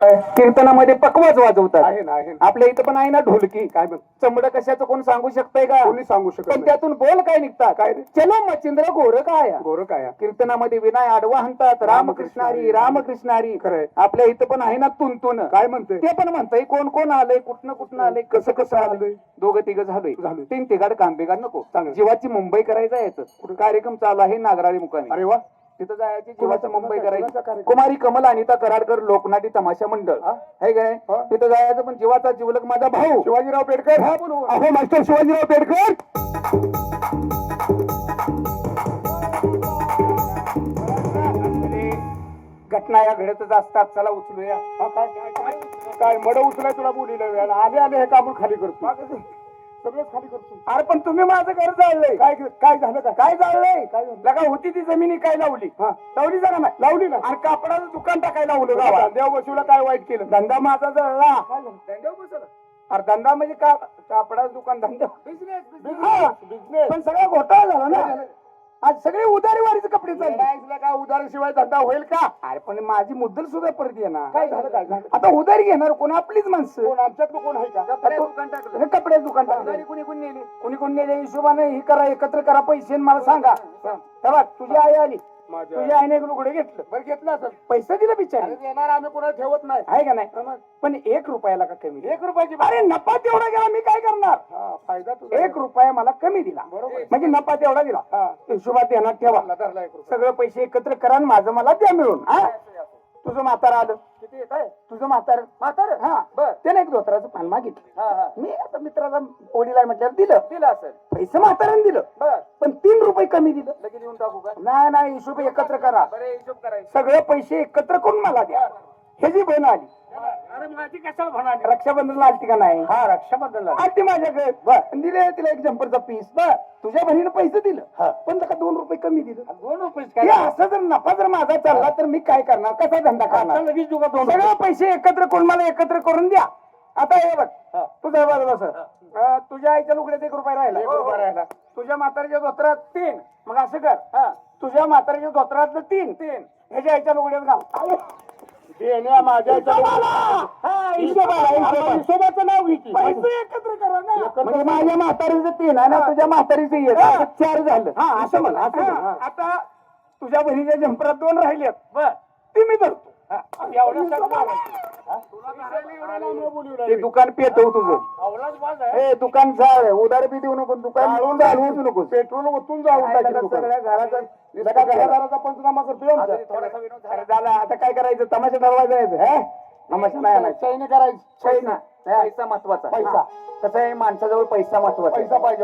कीर्तनामध्ये पकवाज वाजवतात. आहे ना, आहे ना. आपल्या इथं पण आहे ना ढोलकी. काय म्हण चमड कशाचं कोण सांगू शकतंय का? कोणी सांगू शकत पण नाही. त्यातून बोल काय निघतात? काय रे? चलो मच्छिंद्र गोर काय गोरं काय कीर्तनामध्ये विनाय आडवा म्हणतात रामकृष्णारी रामकृष्णारी. खरंय. आपल्या इथं पण आहे ना तुंतुन. काय म्हणते ते पण म्हणतंय कोण कोण आलंय कुठनं आलंय कसं कसं आलंय. दोघं तिघं झालोय. तीन तिघाड कांबेगाड नको. चांगलं. जीवाची मुंबई करायचं यायचं कार्यक्रम चालू आहे नागराळी मुकामी. अरे वा तिथं जायची जीवाची मुंबई कोणाचा करायची. कार्यक्रम? कुमारी कमल अनिता कराडकर लोकनाट्य तमाशा मंडळ हा? है काय हा? तिथं जायचं पण जीवाचा जीवलक माझा भाऊ शिवाजीराव पेडकर. हा बोलू. अहो मास्टर शिवाजीराव पेडकर. घटना या घडतच असतात. चला उचलूया. हा, काय काय काय काय मड उचलाय तुला बोलीला वेळ आले आले हे काबूल खाली करतो सगळंच खाली करतो. अरे पण तुम्ही माझं घर जाळलंय. काय काय झालं का काय जाळलंय काय झालं? लगा होती ती जमिनी काय लावली हा लावली जागा नाही लावली ना. आणि कापडाचं दुकान टाकायला लावलं गावात. देव बसूला काय वाईट केलं धंदा माझा जळला. काय झालं? धंद्यावर बसला. अरे धंदा म्हणजे कापडाचं दुकान धंदा हा. बिझनेस पण सगळा घोटाळा झाला ना. आज सगळे उधारीवारीचे कपडे चालले. काय उदाहरणाशिवाय धंदा होईल का? अरे पण माझी मुद्दल सुद्धा परत येणार. काय झालं काय झालं? आता उधारी घेणार कोण आपलीच माणसं. कोण आमच्यातलं कोण आहे का? हे कपड्याचं दुकान टाकलं. कुणी नेले हिशोबाने ही करा एकत्र करा पैसे आणि मला सांगा. हे बघ तुझी आई आली तुझ्या आईने एक लुगडं घेतलं बरं घेतलं असेल पैसे दिले बिचारी अरे देणार आम्ही कोणाला ठेवत नाही. आहे का नाही पण 1 रुपयाला का कमी 1 रुपयाची अरे नफा तेवढा गेला मी काय करणार. हा, फायदा तुझा 1 रुपया मला कमी दिला बरोबर. म्हणजे नफा तेवढा दिला. हा. हिशोबात ध्यानात ठेवा. धरला 1 रुपया. सगळं पैसे एकत्र करा आणि माझं मला द्या मिळून. हा तुझं म्हातारा आलं किती येत आहे? तुझं म्हातार हा बर. त्याने एक धोत्राचं पान मागितलं. हा हा मी आता मित्राचा ओढीला म्हटल्यावर दिलं दिला असेल. पैसे म्हाताऱ्याने दिलं बर पण 3 रुपये कमी दिलं. लगेच येऊन टाकू का? नाही हिशोब एकत्र करा. बरं हिशोब करायचं. सगळे पैसे एकत्र करून मला द्या. ह्याची बहीण आली अरे माझी कशाला म्हणाली? रक्षाबंधनला आलती का नाही. हा रक्षाबंधनला आलती माझ्याकडे दिले तिला एक जम्परचा पीस तुझ्या बहिणीने पैसे दिलं पण का 2 रुपये कमी दिलं. 2 रुपये हे असं जर नफा जर माझा चालला तर मी काय करणार कसा धंदा करणार. लगेच तुका 2 सगळे पैसे एकत्र करून मला एकत्र करून द्या. आता हे बघ तुझ्या बाजूला सर तुझ्या आईच्या लुगड्यात 1 रुपया राहिला. 1 रुपया राहिला. तुझ्या म्हातारीच्या धोत्रात 3 मग असं कर तुझ्या म्हातारीच्या धोत्रातलं 3 ह्याच्या आईच्या लुगड्यात घाल. देण्या माझ्या हिशोबाचं नाव घ्यायची पैसे एकत्र करा ना. म्हणजे माझ्या म्हातारीचं 3 आहे ना तुझ्या म्हातारीचं 1 4 झालं. हा असं म्हण असं म्हण. आता तुझ्या बहिणीच्या जंपरात 2 राहिलेत बर ते मी धरतो. ते दुकान पेटव तुझं. हे दुकान जाळ उधार बी देऊ नको दुकान जाळवू नको. पेट्रोल ओतून जाऊन सगळ्या घराचा घरादाराचा पंचनामा करतो. झालं आता काय करायचं तमाशा ठरवायचा आहे. तमाशा नाही चैनी करायची. पैसा महत्वाचा. पैसा कसं आहे माणसाजवळ पैसा महत्वाचा. पैसा पाहिजे.